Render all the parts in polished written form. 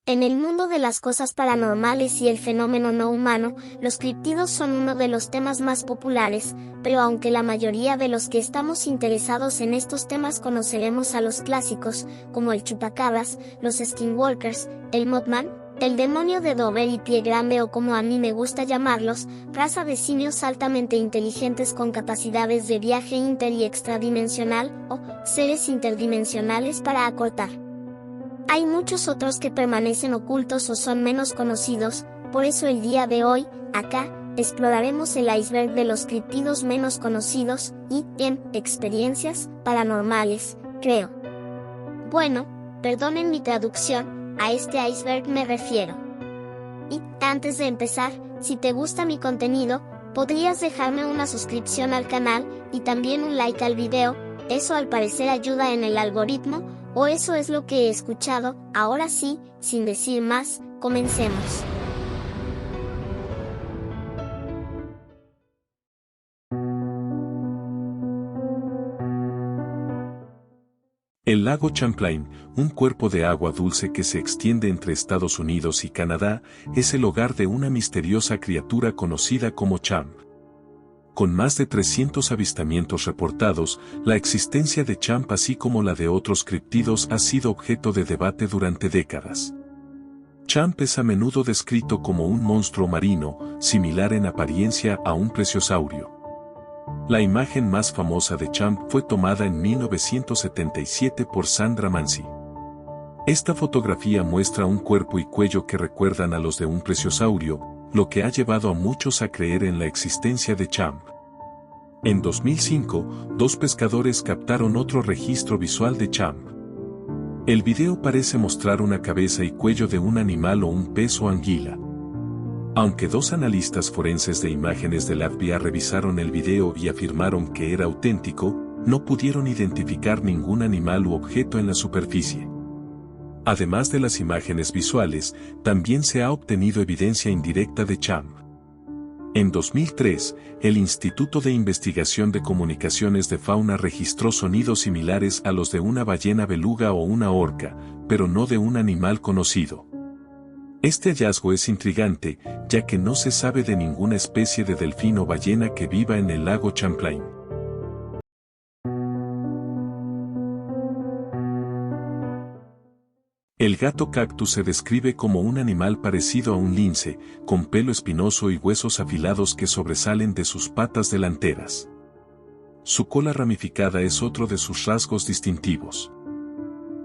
En el mundo de las cosas paranormales y el fenómeno no humano, los críptidos son uno de los temas más populares, pero aunque la mayoría de los que estamos interesados en estos temas conoceremos a los clásicos, como el chupacabras, los skinwalkers, el Mothman, el demonio de Dover y Pie Grande o como a mí me gusta llamarlos, raza de simios altamente inteligentes con capacidades de viaje inter y extradimensional, o seres interdimensionales para acortar. Hay muchos otros que permanecen ocultos o son menos conocidos, por eso el día de hoy, acá, exploraremos el iceberg de los críptidos menos conocidos, y, en, experiencias paranormales, creo. Bueno, perdonen mi traducción, a este iceberg me refiero. Y, antes de empezar, si te gusta mi contenido, podrías dejarme una suscripción al canal, y también un like al video, eso al parecer ayuda en el algoritmo, o eso es lo que he escuchado. Ahora sí, sin decir más, comencemos. El lago Champlain, un cuerpo de agua dulce que se extiende entre Estados Unidos y Canadá, es el hogar de una misteriosa criatura conocida como Champ. Con más de 300 avistamientos reportados, la existencia de Champ así como la de otros críptidos ha sido objeto de debate durante décadas. Champ es a menudo descrito como un monstruo marino, similar en apariencia a un plesiosaurio. La imagen más famosa de Champ fue tomada en 1977 por Sandra Mansi. Esta fotografía muestra un cuerpo y cuello que recuerdan a los de un plesiosaurio, lo que ha llevado a muchos a creer en la existencia de Champ. En 2005, dos pescadores captaron otro registro visual de Champ. El video parece mostrar una cabeza y cuello de un animal o un pez o anguila. Aunque dos analistas forenses de imágenes del FBI revisaron el video y afirmaron que era auténtico, no pudieron identificar ningún animal u objeto en la superficie. Además de las imágenes visuales, también se ha obtenido evidencia indirecta de Champ. En 2003, el Instituto de Investigación de Comunicaciones de Fauna registró sonidos similares a los de una ballena beluga o una orca, pero no de un animal conocido. Este hallazgo es intrigante, ya que no se sabe de ninguna especie de delfín o ballena que viva en el lago Champlain. El gato cactus se describe como un animal parecido a un lince, con pelo espinoso y huesos afilados que sobresalen de sus patas delanteras. Su cola ramificada es otro de sus rasgos distintivos.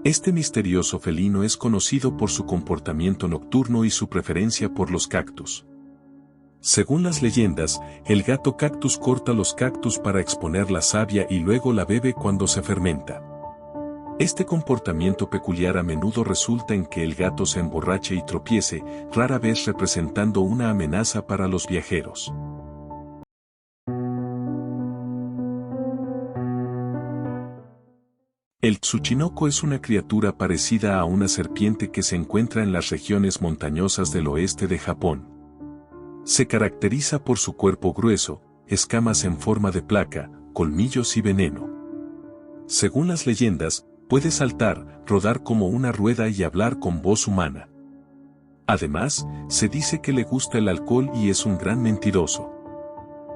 Este misterioso felino es conocido por su comportamiento nocturno y su preferencia por los cactus. Según las leyendas, el gato cactus corta los cactus para exponer la savia y luego la bebe cuando se fermenta. Este comportamiento peculiar a menudo resulta en que el gato se emborrache y tropiece, rara vez representando una amenaza para los viajeros. El tsuchinoko es una criatura parecida a una serpiente que se encuentra en las regiones montañosas del oeste de Japón. Se caracteriza por su cuerpo grueso, escamas en forma de placa, colmillos y veneno. Según las leyendas, puede saltar, rodar como una rueda y hablar con voz humana. Además, se dice que le gusta el alcohol y es un gran mentiroso.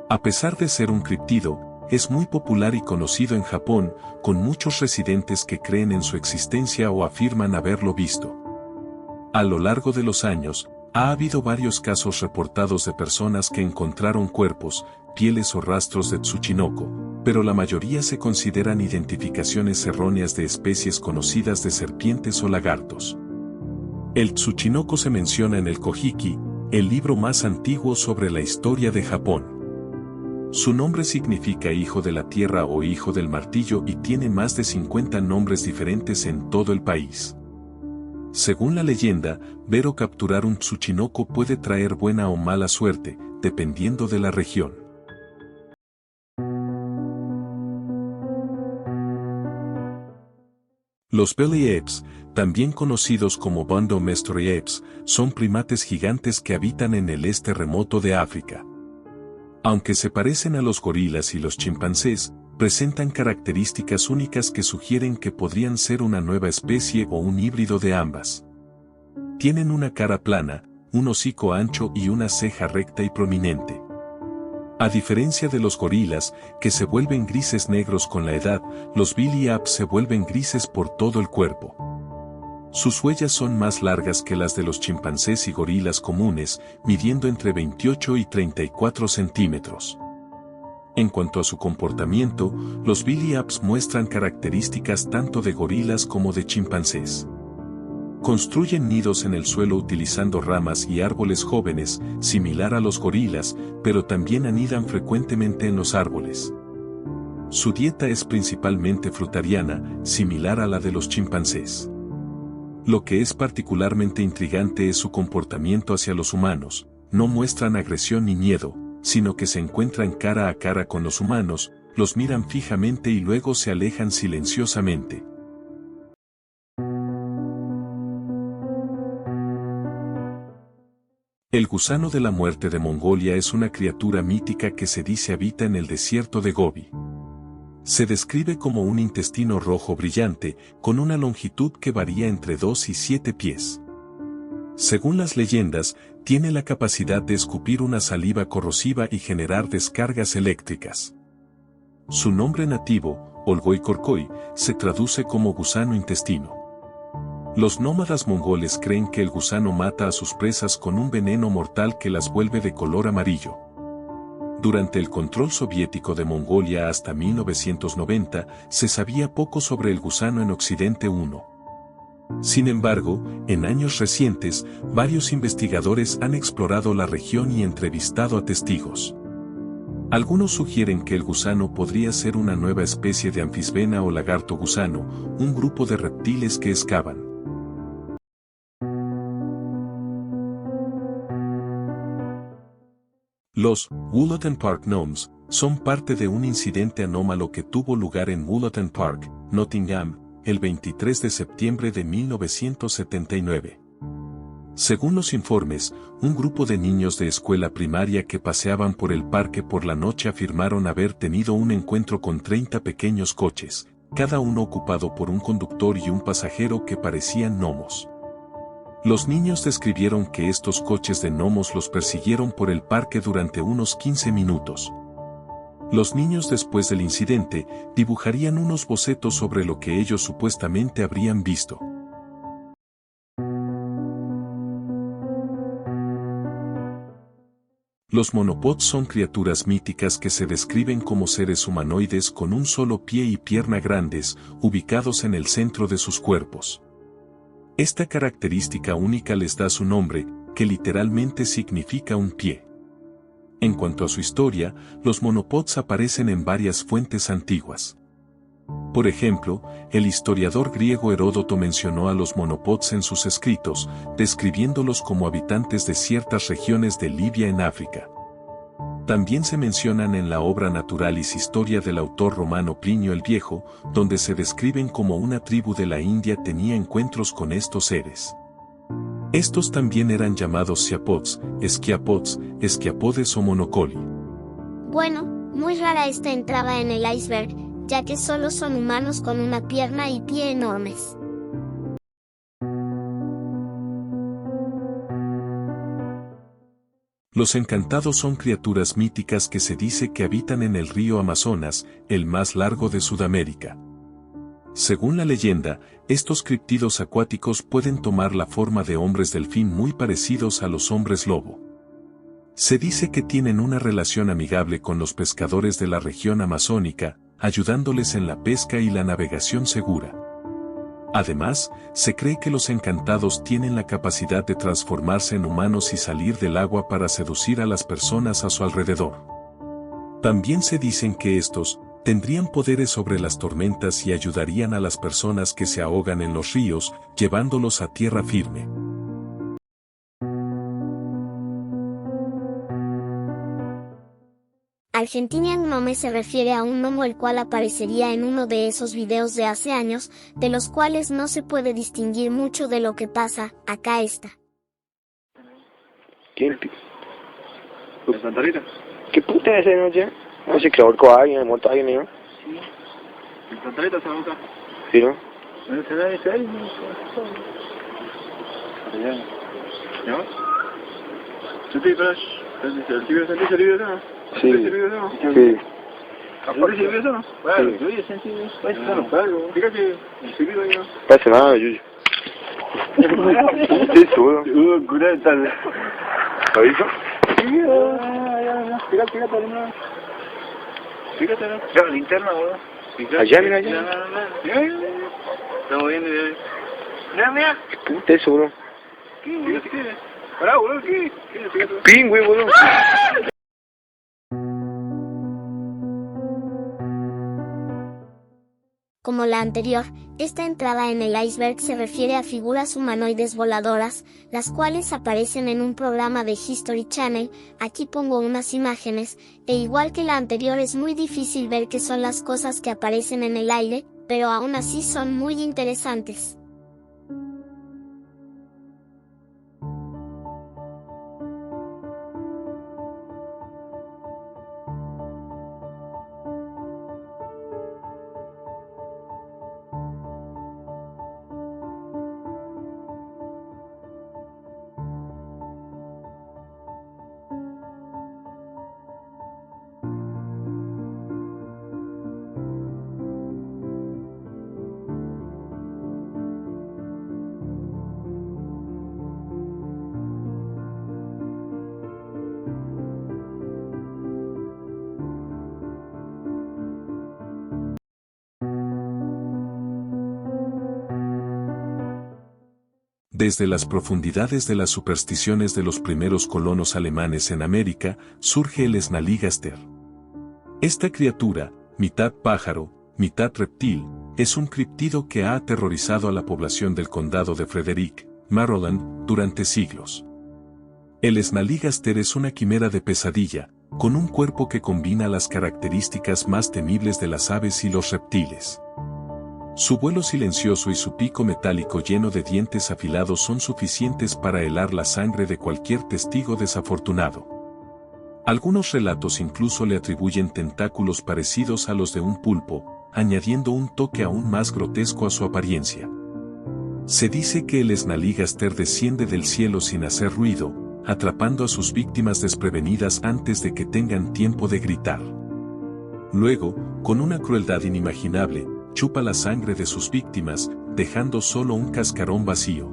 A pesar de ser un críptido, es muy popular y conocido en Japón, con muchos residentes que creen en su existencia o afirman haberlo visto. A lo largo de los años, ha habido varios casos reportados de personas que encontraron cuerpos, pieles o rastros de tsuchinoko, pero la mayoría se consideran identificaciones erróneas de especies conocidas de serpientes o lagartos. El tsuchinoko se menciona en el Kojiki, el libro más antiguo sobre la historia de Japón. Su nombre significa hijo de la tierra o hijo del martillo y tiene más de 50 nombres diferentes en todo el país. Según la leyenda, ver o capturar un tsuchinoko puede traer buena o mala suerte, dependiendo de la región. Los belly apes, también conocidos como Bondo Mystery apes, son primates gigantes que habitan en el este remoto de África. Aunque se parecen a los gorilas y los chimpancés, presentan características únicas que sugieren que podrían ser una nueva especie o un híbrido de ambas. Tienen una cara plana, un hocico ancho y una ceja recta y prominente. A diferencia de los gorilas, que se vuelven grises negros con la edad, los Billy Abs se vuelven grises por todo el cuerpo. Sus huellas son más largas que las de los chimpancés y gorilas comunes, midiendo entre 28 y 34 centímetros. En cuanto a su comportamiento, los Billy Abs muestran características tanto de gorilas como de chimpancés. Construyen nidos en el suelo utilizando ramas y árboles jóvenes, similar a los gorilas, pero también anidan frecuentemente en los árboles. Su dieta es principalmente frutariana, similar a la de los chimpancés. Lo que es particularmente intrigante es su comportamiento hacia los humanos. No muestran agresión ni miedo, sino que se encuentran cara a cara con los humanos, los miran fijamente y luego se alejan silenciosamente. El gusano de la muerte de Mongolia es una criatura mítica que se dice habita en el desierto de Gobi. Se describe como un intestino rojo brillante, con una longitud que varía entre 2 y 7 pies. Según las leyendas, tiene la capacidad de escupir una saliva corrosiva y generar descargas eléctricas. Su nombre nativo, Olgoikorkoi, se traduce como gusano intestino. Los nómadas mongoles creen que el gusano mata a sus presas con un veneno mortal que las vuelve de color amarillo. Durante el control soviético de Mongolia hasta 1990, se sabía poco sobre el gusano en Occidente 1. Sin embargo, en años recientes, varios investigadores han explorado la región y entrevistado a testigos. Algunos sugieren que el gusano podría ser una nueva especie de anfisbena o lagarto gusano, un grupo de reptiles que excavan. Los Woolton Park Gnomes son parte de un incidente anómalo que tuvo lugar en Woolton Park, Nottingham, el 23 de septiembre de 1979. Según los informes, un grupo de niños de escuela primaria que paseaban por el parque por la noche afirmaron haber tenido un encuentro con 30 pequeños coches, cada uno ocupado por un conductor y un pasajero que parecían gnomos. Los niños describieron que estos coches de gnomos los persiguieron por el parque durante unos 15 minutos. Los niños después del incidente dibujarían unos bocetos sobre lo que ellos supuestamente habrían visto. Los monopods son criaturas míticas que se describen como seres humanoides con un solo pie y pierna grandes, ubicados en el centro de sus cuerpos. Esta característica única les da su nombre, que literalmente significa un pie. En cuanto a su historia, los monopods aparecen en varias fuentes antiguas. Por ejemplo, el historiador griego Heródoto mencionó a los monopods en sus escritos, describiéndolos como habitantes de ciertas regiones de Libia en África. También se mencionan en la obra Naturalis Historia del autor romano Plinio el Viejo, donde se describen como una tribu de la India tenía encuentros con estos seres. Estos también eran llamados siapods, esquiapodes o monocoli. Bueno, muy rara esta entrada en el iceberg, ya que solo son humanos con una pierna y pie enormes. Los encantados son criaturas míticas que se dice que habitan en el río Amazonas, el más largo de Sudamérica. Según la leyenda, estos criptidos acuáticos pueden tomar la forma de hombres delfín muy parecidos a los hombres lobo. Se dice que tienen una relación amigable con los pescadores de la región amazónica, ayudándoles en la pesca y la navegación segura. Además, se cree que los encantados tienen la capacidad de transformarse en humanos y salir del agua para seducir a las personas a su alrededor. También se dicen que estos tendrían poderes sobre las tormentas y ayudarían a las personas que se ahogan en los ríos, llevándolos a tierra firme. Argentinian Gnome se refiere a un gnomo el cual aparecería en uno de esos videos de hace años, de los cuales no se puede distinguir mucho de lo que pasa. Acá está. ¿Quién? ¿De Santa Rita? ¿Qué puta es ese, no sé? No sé, que ahorcó a alguien, muerto a alguien, ¿no? Sí. ¿En Santa Rita se va a buscar? Sí, ¿no? ¿No se da ese ahí? Allá. ¿No? ¿Sentí, Flash? ¿Sentís el video, no? Sí. ¿Sentís el video, no? Sí. ¿Sentís el video, no? Claro, Sí. yo ya sentí eso. Claro, fíjate, el video ahí, ¿no? Pasa nada, Yuyo. Sí, seguro. Curé tal. ¿Lo hizo? Sí, ya, fíjate, ¿no? Fíjate, ¿no? Ya, la linterna, boludo. Allá, mira, allá. Ya. Estamos viendo, ya. Mira. Sí, seguro. Fíjate, ¿qué? Pará, boludo, ¿qué? Fíjate. Pingüe, boludo. Como la anterior, esta entrada en el iceberg se refiere a figuras humanoides voladoras, las cuales aparecen en un programa de History Channel. Aquí pongo unas imágenes, e igual que la anterior es muy difícil ver qué son las cosas que aparecen en el aire, pero aún así son muy interesantes. Desde las profundidades de las supersticiones de los primeros colonos alemanes en América, surge el Snallygaster. Esta criatura, mitad pájaro, mitad reptil, es un criptido que ha aterrorizado a la población del condado de Frederick, Maryland, durante siglos. El Snallygaster es una quimera de pesadilla, con un cuerpo que combina las características más temibles de las aves y los reptiles. Su vuelo silencioso y su pico metálico lleno de dientes afilados son suficientes para helar la sangre de cualquier testigo desafortunado. Algunos relatos incluso le atribuyen tentáculos parecidos a los de un pulpo, añadiendo un toque aún más grotesco a su apariencia. Se dice que el Snallygaster desciende del cielo sin hacer ruido, atrapando a sus víctimas desprevenidas antes de que tengan tiempo de gritar. Luego, con una crueldad inimaginable, chupa la sangre de sus víctimas, dejando solo un cascarón vacío.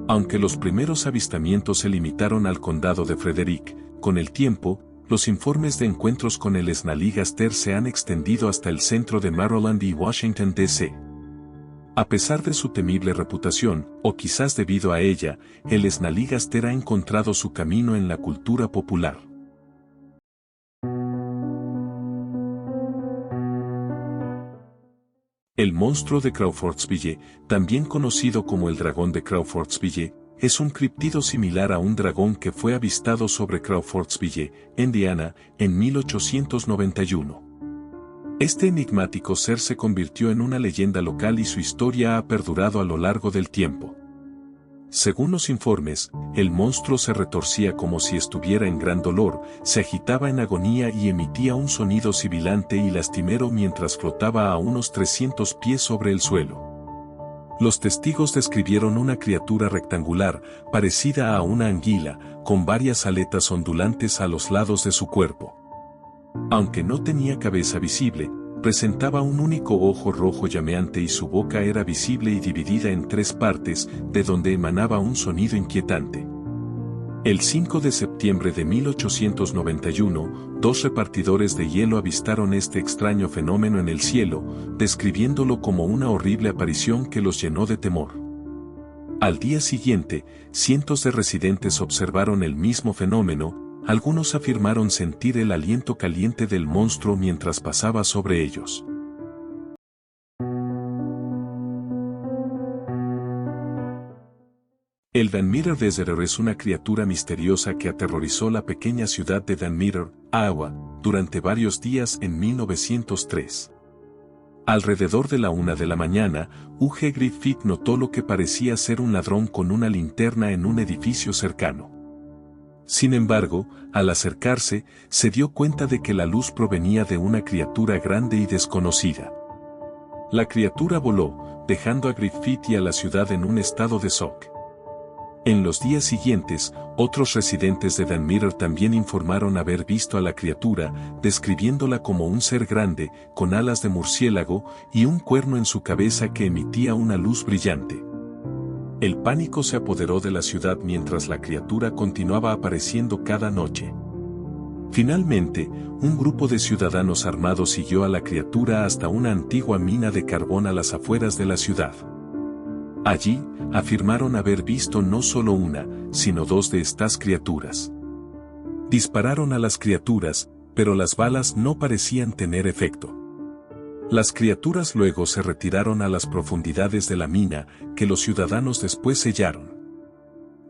Aunque los primeros avistamientos se limitaron al condado de Frederick, con el tiempo, los informes de encuentros con el Snallygaster se han extendido hasta el centro de Maryland y Washington, D.C. A pesar de su temible reputación, o quizás debido a ella, el Snallygaster ha encontrado su camino en la cultura popular. El monstruo de Crawfordsville, también conocido como el dragón de Crawfordsville, es un criptido similar a un dragón que fue avistado sobre Crawfordsville, Indiana, en 1891. Este enigmático ser se convirtió en una leyenda local y su historia ha perdurado a lo largo del tiempo. Según los informes, el monstruo se retorcía como si estuviera en gran dolor, se agitaba en agonía y emitía un sonido sibilante y lastimero mientras flotaba a unos 300 pies sobre el suelo. Los testigos describieron una criatura rectangular, parecida a una anguila, con varias aletas ondulantes a los lados de su cuerpo. Aunque no tenía cabeza visible, presentaba un único ojo rojo llameante y su boca era visible y dividida en 3 partes, de donde emanaba un sonido inquietante. El 5 de septiembre de 1891, 2 repartidores de hielo avistaron este extraño fenómeno en el cielo, describiéndolo como una horrible aparición que los llenó de temor. Al día siguiente, cientos de residentes observaron el mismo fenómeno. Algunos afirmaron sentir el aliento caliente del monstruo mientras pasaba sobre ellos. El Van Meter Desert es una criatura misteriosa que aterrorizó la pequeña ciudad de Van Meter, Iowa, durante varios días en 1903. Alrededor de la 1 de la mañana, U.G. Griffith notó lo que parecía ser un ladrón con una linterna en un edificio cercano. Sin embargo, al acercarse, se dio cuenta de que la luz provenía de una criatura grande y desconocida. La criatura voló, dejando a Griffith y a la ciudad en un estado de shock. En los días siguientes, otros residentes de Van Meter también informaron haber visto a la criatura, describiéndola como un ser grande, con alas de murciélago y un cuerno en su cabeza que emitía una luz brillante. El pánico se apoderó de la ciudad mientras la criatura continuaba apareciendo cada noche. Finalmente, un grupo de ciudadanos armados siguió a la criatura hasta una antigua mina de carbón a las afueras de la ciudad. Allí, afirmaron haber visto no solo una, sino dos de estas criaturas. Dispararon a las criaturas, pero las balas no parecían tener efecto. Las criaturas luego se retiraron a las profundidades de la mina, que los ciudadanos después sellaron.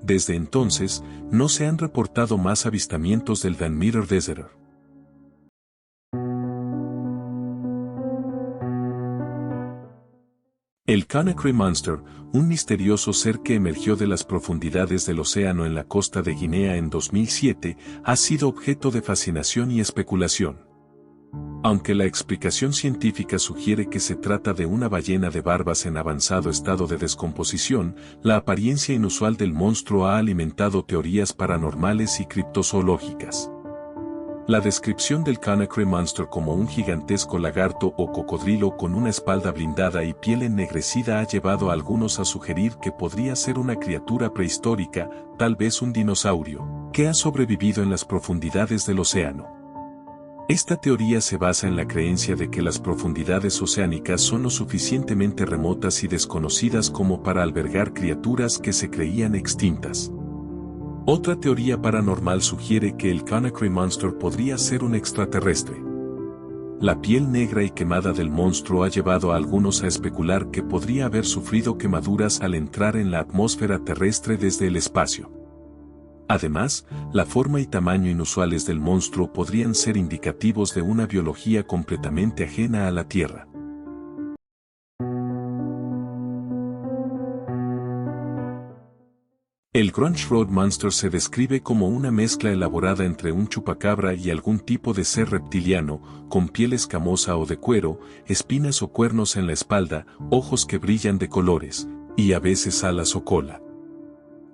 Desde entonces, no se han reportado más avistamientos del Van Meter Desert. El Conakry Monster, un misterioso ser que emergió de las profundidades del océano en la costa de Guinea en 2007, ha sido objeto de fascinación y especulación. Aunque la explicación científica sugiere que se trata de una ballena de barbas en avanzado estado de descomposición, la apariencia inusual del monstruo ha alimentado teorías paranormales y criptozoológicas. La descripción del Conakry Monster como un gigantesco lagarto o cocodrilo con una espalda blindada y piel ennegrecida ha llevado a algunos a sugerir que podría ser una criatura prehistórica, tal vez un dinosaurio, que ha sobrevivido en las profundidades del océano. Esta teoría se basa en la creencia de que las profundidades oceánicas son lo suficientemente remotas y desconocidas como para albergar criaturas que se creían extintas. Otra teoría paranormal sugiere que el Conakry Monster podría ser un extraterrestre. La piel negra y quemada del monstruo ha llevado a algunos a especular que podría haber sufrido quemaduras al entrar en la atmósfera terrestre desde el espacio. Además, la forma y tamaño inusuales del monstruo podrían ser indicativos de una biología completamente ajena a la Tierra. El Grunch Road Monster se describe como una mezcla elaborada entre un chupacabra y algún tipo de ser reptiliano, con piel escamosa o de cuero, espinas o cuernos en la espalda, ojos que brillan de colores, y a veces alas o cola.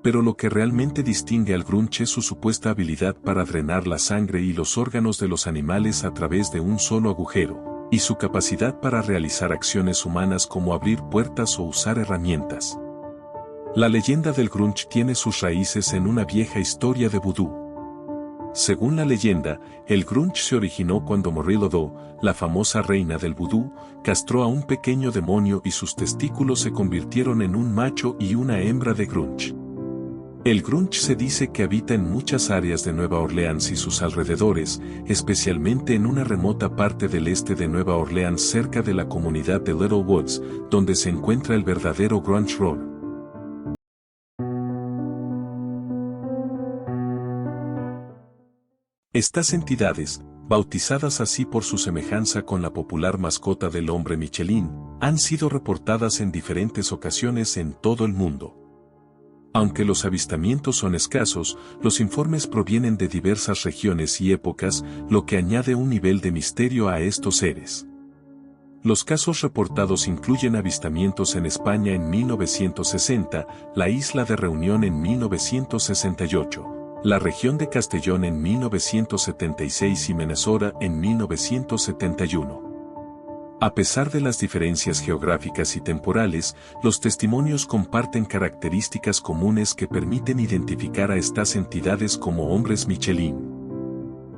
Pero lo que realmente distingue al Grunch es su supuesta habilidad para drenar la sangre y los órganos de los animales a través de un solo agujero, y su capacidad para realizar acciones humanas como abrir puertas o usar herramientas. La leyenda del Grunch tiene sus raíces en una vieja historia de vudú. Según la leyenda, el Grunch se originó cuando Morrillo, la famosa reina del vudú, castró a un pequeño demonio y sus testículos se convirtieron en un macho y una hembra de Grunch. El Grunch se dice que habita en muchas áreas de Nueva Orleans y sus alrededores, especialmente en una remota parte del este de Nueva Orleans cerca de la comunidad de Little Woods, donde se encuentra el verdadero Grunch Road. Estas entidades, bautizadas así por su semejanza con la popular mascota del hombre Michelin, han sido reportadas en diferentes ocasiones en todo el mundo. Aunque los avistamientos son escasos, los informes provienen de diversas regiones y épocas, lo que añade un nivel de misterio a estos seres. Los casos reportados incluyen avistamientos en España en 1960, la isla de Reunión en 1968. La región de Castellón en 1976 y Minnesota en 1971. A pesar de las diferencias geográficas y temporales, los testimonios comparten características comunes que permiten identificar a estas entidades como hombres Michelin.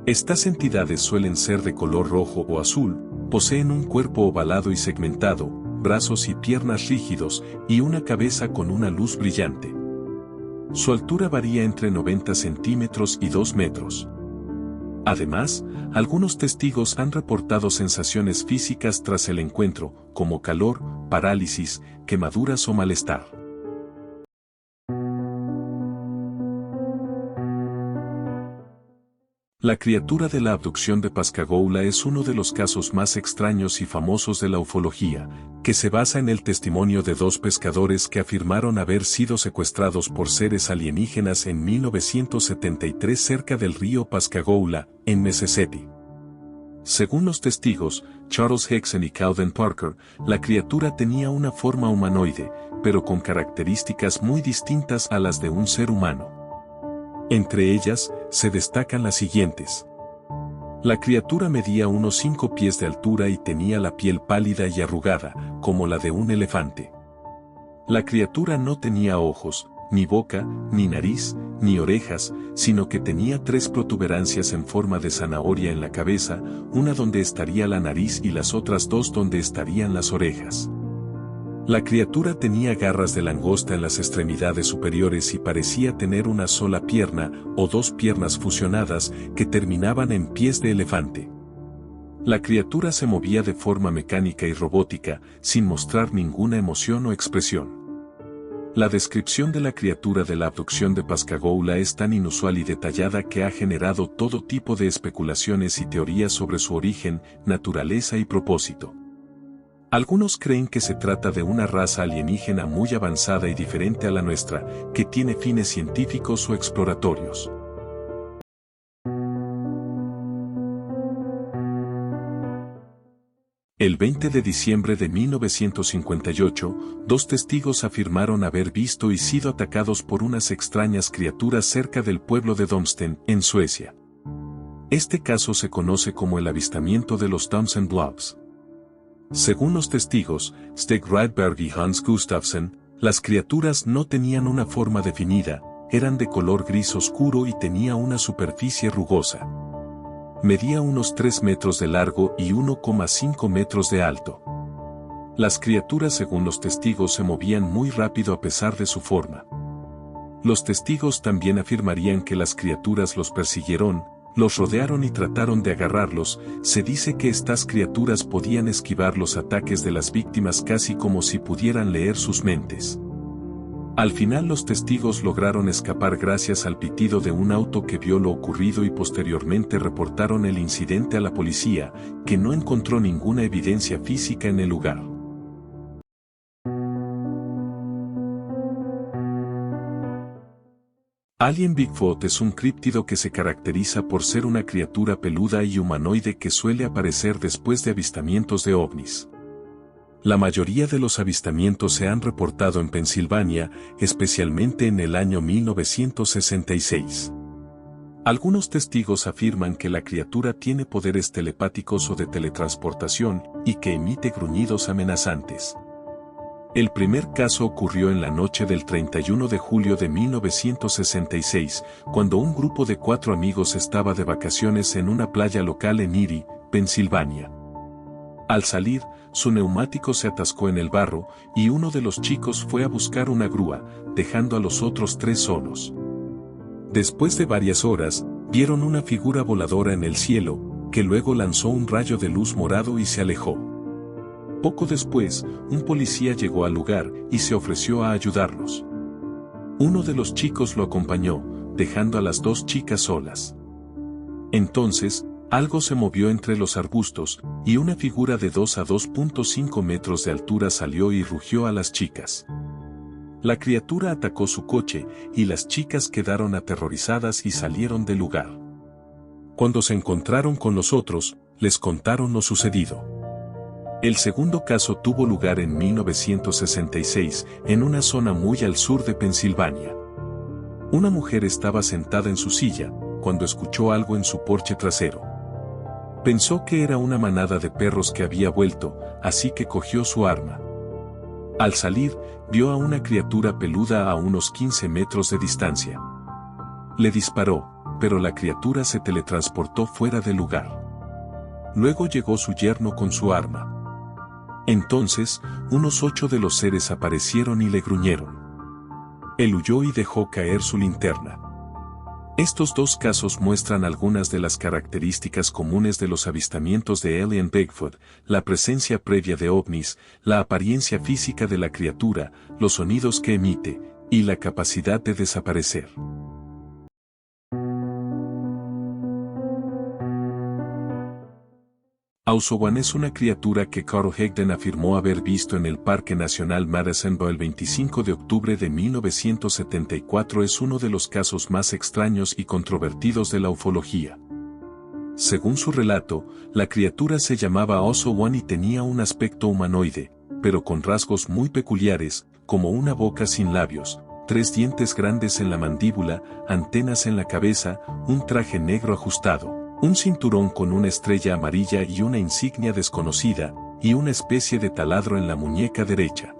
Estas entidades suelen ser de color rojo o azul, poseen un cuerpo ovalado y segmentado, brazos y piernas rígidos, y una cabeza con una luz brillante. Su altura varía entre 90 centímetros y 2 metros. Además, algunos testigos han reportado sensaciones físicas tras el encuentro, como calor, parálisis, quemaduras o malestar. La criatura de la abducción de Pascagoula es uno de los casos más extraños y famosos de la ufología, que se basa en el testimonio de dos pescadores que afirmaron haber sido secuestrados por seres alienígenas en 1973 cerca del río Pascagoula, en Mississippi. Según los testigos, Charles Hexen y Calvin Parker, la criatura tenía una forma humanoide, pero con características muy distintas a las de un ser humano. Entre ellas, se destacan las siguientes. La criatura medía unos 5 pies de altura y tenía la piel pálida y arrugada, como la de un elefante. La criatura no tenía ojos, ni boca, ni nariz, ni orejas, sino que tenía 3 protuberancias en forma de zanahoria en la cabeza, una donde estaría la nariz y las otras 2 donde estarían las orejas. La criatura tenía garras de langosta en las extremidades superiores y parecía tener una sola pierna o 2 piernas fusionadas que terminaban en pies de elefante. La criatura se movía de forma mecánica y robótica, sin mostrar ninguna emoción o expresión. La descripción de la criatura de la abducción de Pascagoula es tan inusual y detallada que ha generado todo tipo de especulaciones y teorías sobre su origen, naturaleza y propósito. Algunos creen que se trata de una raza alienígena muy avanzada y diferente a la nuestra, que tiene fines científicos o exploratorios. El 20 de diciembre de 1958, 2 testigos afirmaron haber visto y sido atacados por unas extrañas criaturas cerca del pueblo de Domsten, en Suecia. Este caso se conoce como el avistamiento de los Townsend Blobs. Según los testigos, Stig Rydberg y Hans Gustafsson, las criaturas no tenían una forma definida, eran de color gris oscuro y tenía una superficie rugosa. Medía unos 3 metros de largo y 1,5 metros de alto. Las criaturas, según los testigos, se movían muy rápido a pesar de su forma. Los testigos también afirmarían que las criaturas los persiguieron, los rodearon y trataron de agarrarlos. Se dice que estas criaturas podían esquivar los ataques de las víctimas casi como si pudieran leer sus mentes. Al final los testigos lograron escapar gracias al pitido de un auto que vio lo ocurrido y posteriormente reportaron el incidente a la policía, que no encontró ninguna evidencia física en el lugar. Alien Bigfoot es un críptido que se caracteriza por ser una criatura peluda y humanoide que suele aparecer después de avistamientos de ovnis. La mayoría de los avistamientos se han reportado en Pensilvania, especialmente en el año 1966. Algunos testigos afirman que la criatura tiene poderes telepáticos o de teletransportación y que emite gruñidos amenazantes. El primer caso ocurrió en la noche del 31 de julio de 1966, cuando un grupo de 4 amigos estaba de vacaciones en una playa local en Erie, Pensilvania. Al salir, su neumático se atascó en el barro, y uno de los chicos fue a buscar una grúa, dejando a los otros 3 solos. Después de varias horas, vieron una figura voladora en el cielo, que luego lanzó un rayo de luz morado y se alejó. Poco después, un policía llegó al lugar y se ofreció a ayudarlos. Uno de los chicos lo acompañó, dejando a las 2 chicas solas. Entonces, algo se movió entre los arbustos, y una figura de 2 a 2.5 metros de altura salió y rugió a las chicas. La criatura atacó su coche, y las chicas quedaron aterrorizadas y salieron del lugar. Cuando se encontraron con los otros, les contaron lo sucedido. El segundo caso tuvo lugar en 1966, en una zona muy al sur de Pensilvania. Una mujer estaba sentada en su silla, cuando escuchó algo en su porche trasero. Pensó que era una manada de perros que había vuelto, así que cogió su arma. Al salir, vio a una criatura peluda a unos 15 metros de distancia. Le disparó, pero la criatura se teletransportó fuera del lugar. Luego llegó su yerno con su arma. Entonces, unos 8 de los seres aparecieron y le gruñeron. Él huyó y dejó caer su linterna. Estos 2 casos muestran algunas de las características comunes de los avistamientos de Alien Bigfoot: la presencia previa de ovnis, la apariencia física de la criatura, los sonidos que emite, y la capacidad de desaparecer. Ausowan es una criatura que Carl Hegden afirmó haber visto en el Parque Nacional Madison el 25 de octubre de 1974. Es uno de los casos más extraños y controvertidos de la ufología. Según su relato, la criatura se llamaba Ausowan y tenía un aspecto humanoide, pero con rasgos muy peculiares, como una boca sin labios, 3 dientes grandes en la mandíbula, antenas en la cabeza, un traje negro ajustado, un cinturón con una estrella amarilla y una insignia desconocida, y una especie de taladro en la muñeca derecha.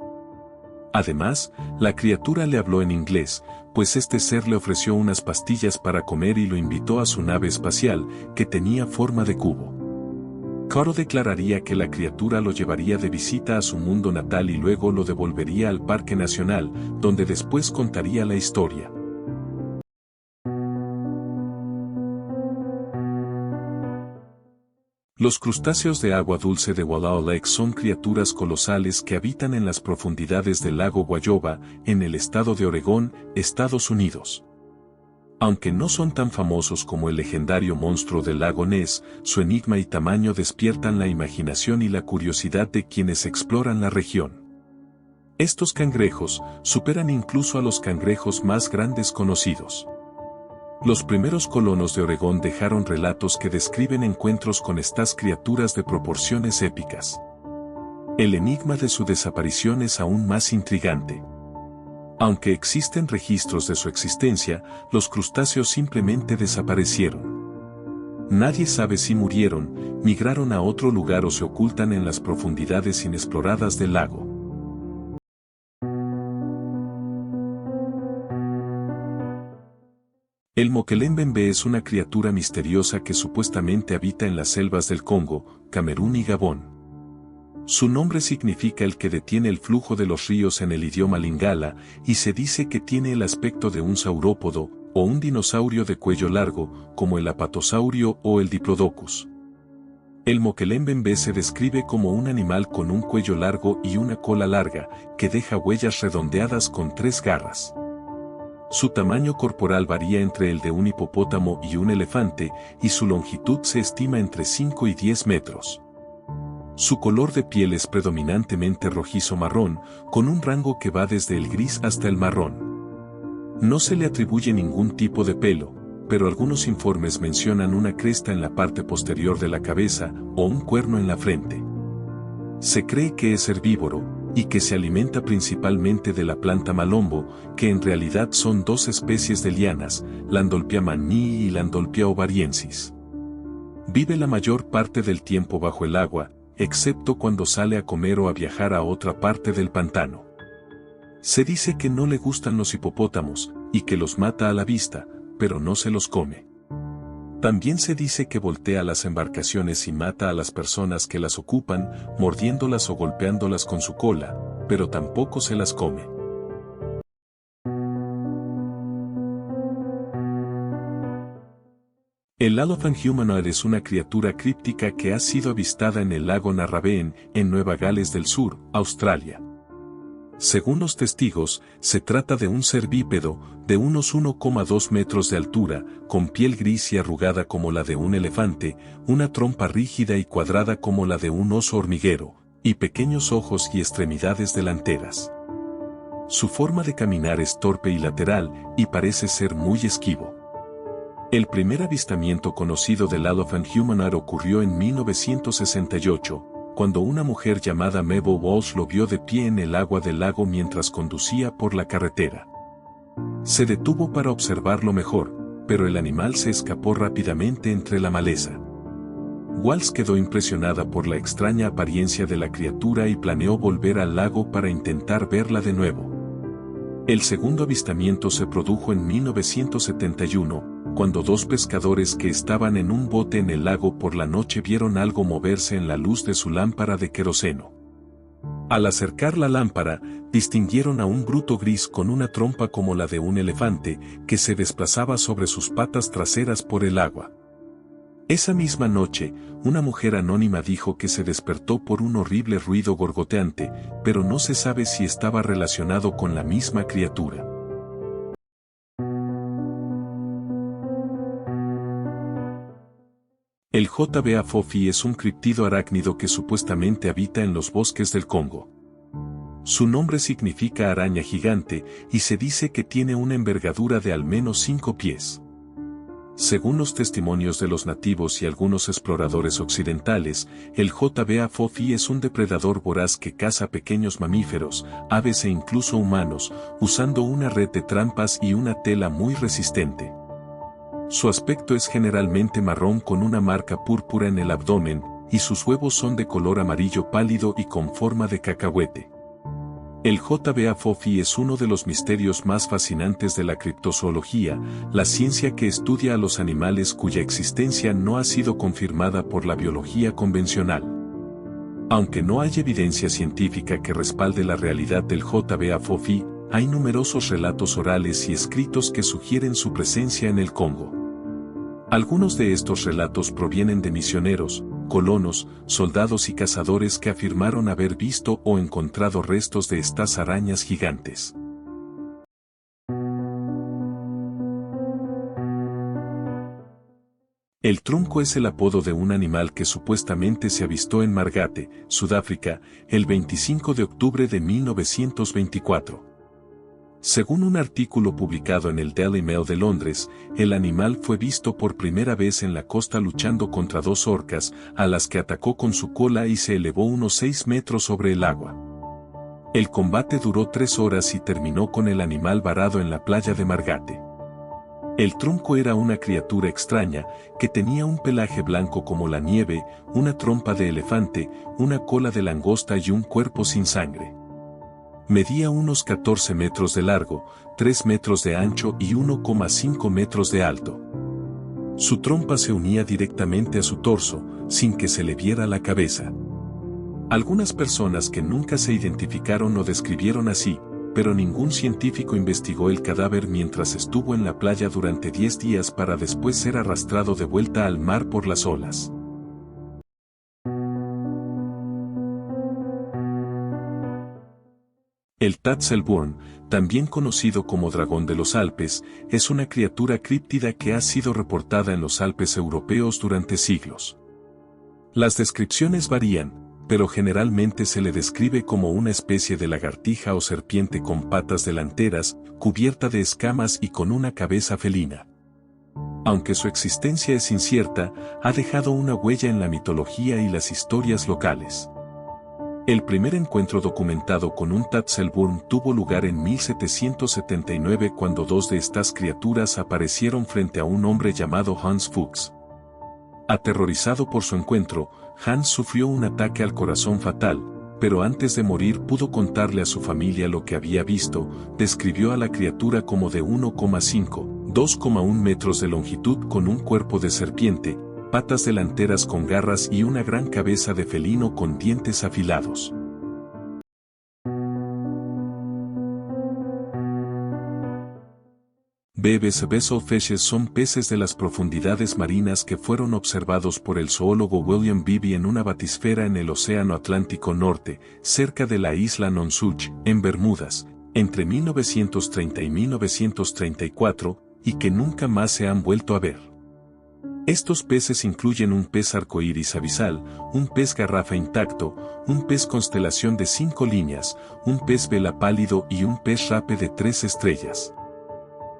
Además, la criatura le habló en inglés, pues este ser le ofreció unas pastillas para comer y lo invitó a su nave espacial, que tenía forma de cubo. Caro declararía que la criatura lo llevaría de visita a su mundo natal y luego lo devolvería al Parque Nacional, donde después contaría la historia. Los crustáceos de agua dulce de Wallowa Lake son criaturas colosales que habitan en las profundidades del lago Guayoba, en el estado de Oregón, Estados Unidos. Aunque no son tan famosos como el legendario monstruo del lago Ness, su enigma y tamaño despiertan la imaginación y la curiosidad de quienes exploran la región. Estos cangrejos superan incluso a los cangrejos más grandes conocidos. Los primeros colonos de Oregón dejaron relatos que describen encuentros con estas criaturas de proporciones épicas. El enigma de su desaparición es aún más intrigante. Aunque existen registros de su existencia, los crustáceos simplemente desaparecieron. Nadie sabe si murieron, migraron a otro lugar o se ocultan en las profundidades inexploradas del lago. El Mokelembembe es una criatura misteriosa que supuestamente habita en las selvas del Congo, Camerún y Gabón. Su nombre significa el que detiene el flujo de los ríos en el idioma lingala, y se dice que tiene el aspecto de un saurópodo, o un dinosaurio de cuello largo, como el apatosaurio o el diplodocus. El Mokelembembe se describe como un animal con un cuello largo y una cola larga, que deja huellas redondeadas con 3 garras. Su tamaño corporal varía entre el de un hipopótamo y un elefante, y su longitud se estima entre 5 y 10 metros. Su color de piel es predominantemente rojizo-marrón, con un rango que va desde el gris hasta el marrón. No se le atribuye ningún tipo de pelo, pero algunos informes mencionan una cresta en la parte posterior de la cabeza o un cuerno en la frente. Se cree que es herbívoro, y que se alimenta principalmente de la planta malombo, que en realidad son 2 especies de lianas, Landolphia mannii y Landolphia ovariensis. Vive la mayor parte del tiempo bajo el agua, excepto cuando sale a comer o a viajar a otra parte del pantano. Se dice que no le gustan los hipopótamos, y que los mata a la vista, pero no se los come. También se dice que voltea las embarcaciones y mata a las personas que las ocupan, mordiéndolas o golpeándolas con su cola, pero tampoco se las come. El Elephant Humanoid es una criatura críptica que ha sido avistada en el lago Narrabeen, en Nueva Gales del Sur, Australia. Según los testigos, se trata de un ser bípedo, de unos 1,2 metros de altura, con piel gris y arrugada como la de un elefante, una trompa rígida y cuadrada como la de un oso hormiguero, y pequeños ojos y extremidades delanteras. Su forma de caminar es torpe y lateral, y parece ser muy esquivo. El primer avistamiento conocido del Elephant Humanoid ocurrió en 1968, cuando una mujer llamada Mabel Walsh lo vio de pie en el agua del lago mientras conducía por la carretera. Se detuvo para observarlo mejor, pero el animal se escapó rápidamente entre la maleza. Walsh quedó impresionada por la extraña apariencia de la criatura y planeó volver al lago para intentar verla de nuevo. El segundo avistamiento se produjo en 1971, cuando 2 pescadores que estaban en un bote en el lago por la noche vieron algo moverse en la luz de su lámpara de queroseno. Al acercar la lámpara, distinguieron a un bruto gris con una trompa como la de un elefante, que se desplazaba sobre sus patas traseras por el agua. Esa misma noche, una mujer anónima dijo que se despertó por un horrible ruido gorgoteante, pero no se sabe si estaba relacionado con la misma criatura. El JBA fofi es un criptido arácnido que supuestamente habita en los bosques del Congo. Su nombre significa araña gigante y se dice que tiene una envergadura de al menos 5 pies. Según los testimonios de los nativos y algunos exploradores occidentales, el JBA fofi es un depredador voraz que caza pequeños mamíferos, aves e incluso humanos, usando una red de trampas y una tela muy resistente. Su aspecto es generalmente marrón con una marca púrpura en el abdomen, y sus huevos son de color amarillo pálido y con forma de cacahuete. El JBA fofi es uno de los misterios más fascinantes de la criptozoología, la ciencia que estudia a los animales cuya existencia no ha sido confirmada por la biología convencional. Aunque no hay evidencia científica que respalde la realidad del JBA fofi, hay numerosos relatos orales y escritos que sugieren su presencia en el Congo. Algunos de estos relatos provienen de misioneros, colonos, soldados y cazadores que afirmaron haber visto o encontrado restos de estas arañas gigantes. El trunco es el apodo de un animal que supuestamente se avistó en Margate, Sudáfrica, el 25 de octubre de 1924. Según un artículo publicado en el Daily Mail de Londres, el animal fue visto por primera vez en la costa luchando contra dos orcas, a las que atacó con su cola y se elevó unos 6 metros sobre el agua. El combate duró 3 horas y terminó con el animal varado en la playa de Margate. El trunco era una criatura extraña, que tenía un pelaje blanco como la nieve, una trompa de elefante, una cola de langosta y un cuerpo sin sangre. Medía unos 14 metros de largo, 3 metros de ancho y 1,5 metros de alto. Su trompa se unía directamente a su torso, sin que se le viera la cabeza. Algunas personas que nunca se identificaron lo describieron así, pero ningún científico investigó el cadáver mientras estuvo en la playa durante 10 días para después ser arrastrado de vuelta al mar por las olas. El Tatzelburn, también conocido como dragón de los Alpes, es una criatura críptida que ha sido reportada en los Alpes europeos durante siglos. Las descripciones varían, pero generalmente se le describe como una especie de lagartija o serpiente con patas delanteras, cubierta de escamas y con una cabeza felina. Aunque su existencia es incierta, ha dejado una huella en la mitología y las historias locales. El primer encuentro documentado con un Tatzelburn tuvo lugar en 1779 cuando 2 de estas criaturas aparecieron frente a un hombre llamado Hans Fuchs. Aterrorizado por su encuentro, Hans sufrió un ataque al corazón fatal, pero antes de morir pudo contarle a su familia lo que había visto. Describió a la criatura como de 1,5–2,1 metros de longitud con un cuerpo de serpiente, patas delanteras con garras y una gran cabeza de felino con dientes afilados. Vesselfishes son peces de las profundidades marinas que fueron observados por el zoólogo William Beebe en una batisfera en el Océano Atlántico Norte, cerca de la isla Nonsuch, en Bermudas, entre 1930 y 1934, y que nunca más se han vuelto a ver. Estos peces incluyen un pez arcoíris abisal, un pez garrafa intacto, un pez constelación de 5 líneas, un pez vela pálido y un pez rape de 3 estrellas.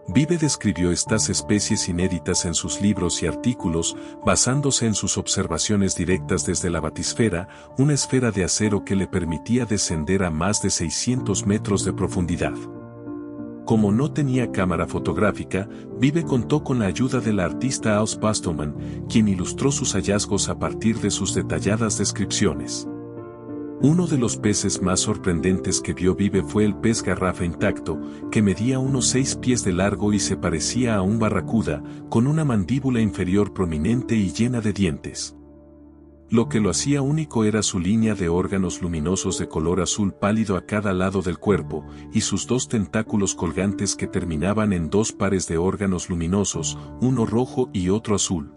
Beebe describió estas especies inéditas en sus libros y artículos, basándose en sus observaciones directas desde la batisfera, una esfera de acero que le permitía descender a más de 600 metros de profundidad. Como no tenía cámara fotográfica, Beebe contó con la ayuda de la artista Aus Bastelman, quien ilustró sus hallazgos a partir de sus detalladas descripciones. Uno de los peces más sorprendentes que vio Beebe fue el pez garrafa intacto, que medía unos 6 pies de largo y se parecía a un barracuda, con una mandíbula inferior prominente y llena de dientes. Lo que lo hacía único era su línea de órganos luminosos de color azul pálido a cada lado del cuerpo, y sus 2 tentáculos colgantes que terminaban en 2 pares de órganos luminosos, uno rojo y otro azul.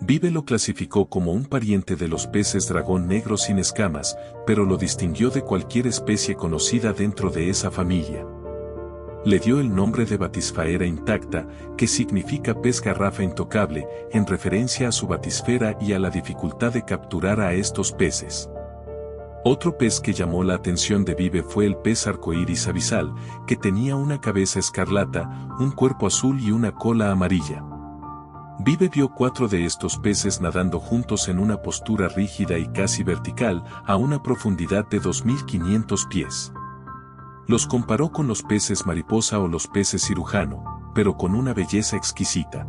Beebe lo clasificó como un pariente de los peces dragón negro sin escamas, pero lo distinguió de cualquier especie conocida dentro de esa familia. Le dio el nombre de batisfera intacta, que significa pez garrafa intocable, en referencia a su batisfera y a la dificultad de capturar a estos peces. Otro pez que llamó la atención de Beebe fue el pez arcoíris abisal, que tenía una cabeza escarlata, un cuerpo azul y una cola amarilla. Vive vio 4 de estos peces nadando juntos en una postura rígida y casi vertical, a una profundidad de 2500 pies. Los comparó con los peces mariposa o los peces cirujano, pero con una belleza exquisita.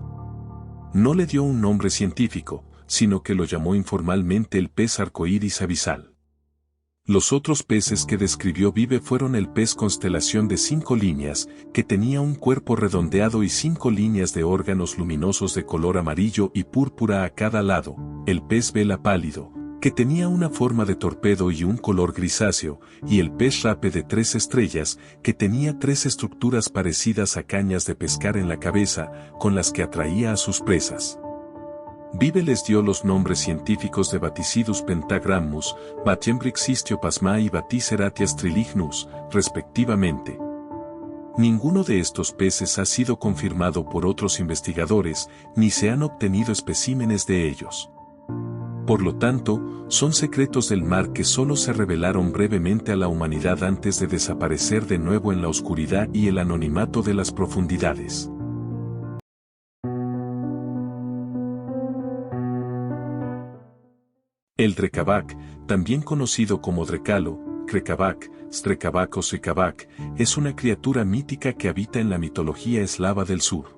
No le dio un nombre científico, sino que lo llamó informalmente el pez arcoíris abisal. Los otros peces que describió Vive fueron el pez constelación de 5 líneas, que tenía un cuerpo redondeado y 5 líneas de órganos luminosos de color amarillo y púrpura a cada lado, el pez vela pálido, que tenía una forma de torpedo y un color grisáceo, y el pez rape de 3 estrellas, que tenía 3 estructuras parecidas a cañas de pescar en la cabeza, con las que atraía a sus presas. Vive les dio los nombres científicos de Baticidus pentagrammus, Batyembrix y Baticeratias trilignus, respectivamente. Ninguno de estos peces ha sido confirmado por otros investigadores, ni se han obtenido especímenes de ellos. Por lo tanto, son secretos del mar que solo se revelaron brevemente a la humanidad antes de desaparecer de nuevo en la oscuridad y el anonimato de las profundidades. El Drekavac, también conocido como Drekalo, Krekavac, Strekavac o Srikavac, es una criatura mítica que habita en la mitología eslava del sur.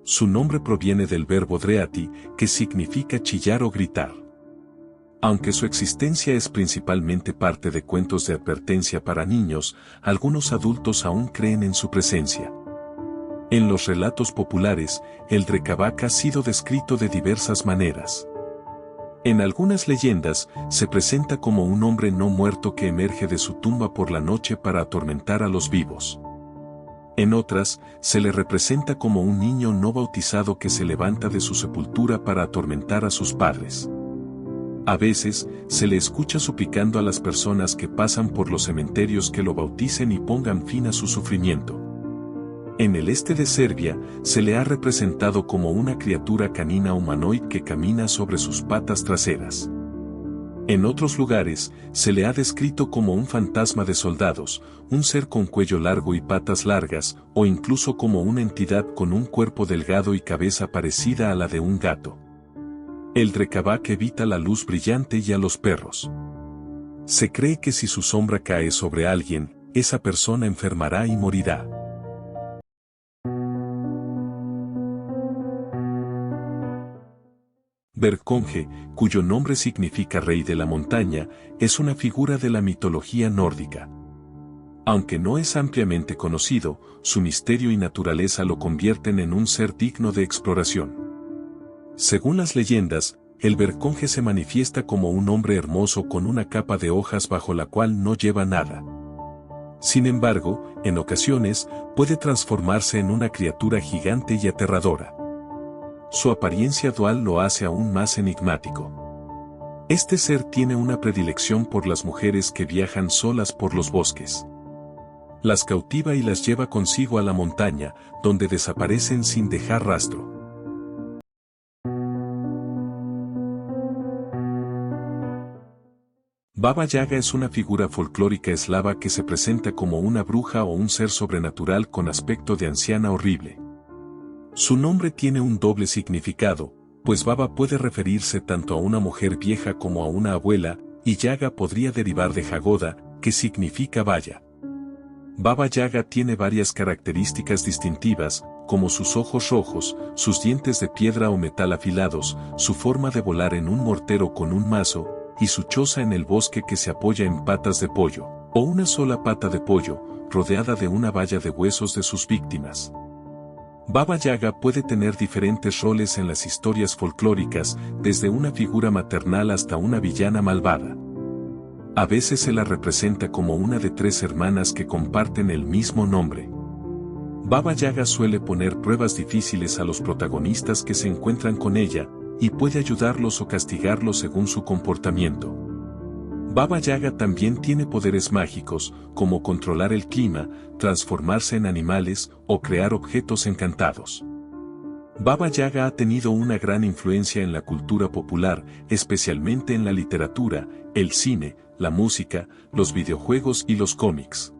Su nombre proviene del verbo dreati, que significa chillar o gritar. Aunque su existencia es principalmente parte de cuentos de advertencia para niños, algunos adultos aún creen en su presencia. En los relatos populares, el Drekavac ha sido descrito de diversas maneras. En algunas leyendas, se presenta como un hombre no muerto que emerge de su tumba por la noche para atormentar a los vivos. En otras, se le representa como un niño no bautizado que se levanta de su sepultura para atormentar a sus padres. A veces, se le escucha suplicando a las personas que pasan por los cementerios que lo bauticen y pongan fin a su sufrimiento. En el este de Serbia, se le ha representado como una criatura canina humanoide que camina sobre sus patas traseras. En otros lugares, se le ha descrito como un fantasma de soldados, un ser con cuello largo y patas largas, o incluso como una entidad con un cuerpo delgado y cabeza parecida a la de un gato. El Drekavac evita la luz brillante y a los perros. Se cree que si su sombra cae sobre alguien, esa persona enfermará y morirá. Berkonge, cuyo nombre significa rey de la montaña, es una figura de la mitología nórdica. Aunque no es ampliamente conocido, su misterio y naturaleza lo convierten en un ser digno de exploración. Según las leyendas, el Berkonge se manifiesta como un hombre hermoso con una capa de hojas bajo la cual no lleva nada. Sin embargo, en ocasiones, puede transformarse en una criatura gigante y aterradora. Su apariencia dual lo hace aún más enigmático. Este ser tiene una predilección por las mujeres que viajan solas por los bosques. Las cautiva y las lleva consigo a la montaña, donde desaparecen sin dejar rastro. Baba Yaga es una figura folclórica eslava que se presenta como una bruja o un ser sobrenatural con aspecto de anciana horrible. Su nombre tiene un doble significado, pues Baba puede referirse tanto a una mujer vieja como a una abuela, y Yaga podría derivar de Jagoda, que significa valla. Baba Yaga tiene varias características distintivas, como sus ojos rojos, sus dientes de piedra o metal afilados, su forma de volar en un mortero con un mazo, y su choza en el bosque que se apoya en patas de pollo, o una sola pata de pollo, rodeada de una valla de huesos de sus víctimas. Baba Yaga puede tener diferentes roles en las historias folclóricas, desde una figura maternal hasta una villana malvada. A veces se la representa como una de 3 hermanas que comparten el mismo nombre. Baba Yaga suele poner pruebas difíciles a los protagonistas que se encuentran con ella, y puede ayudarlos o castigarlos según su comportamiento. Baba Yaga también tiene poderes mágicos, como controlar el clima, transformarse en animales o crear objetos encantados. Baba Yaga ha tenido una gran influencia en la cultura popular, especialmente en la literatura, el cine, la música, los videojuegos y los cómics.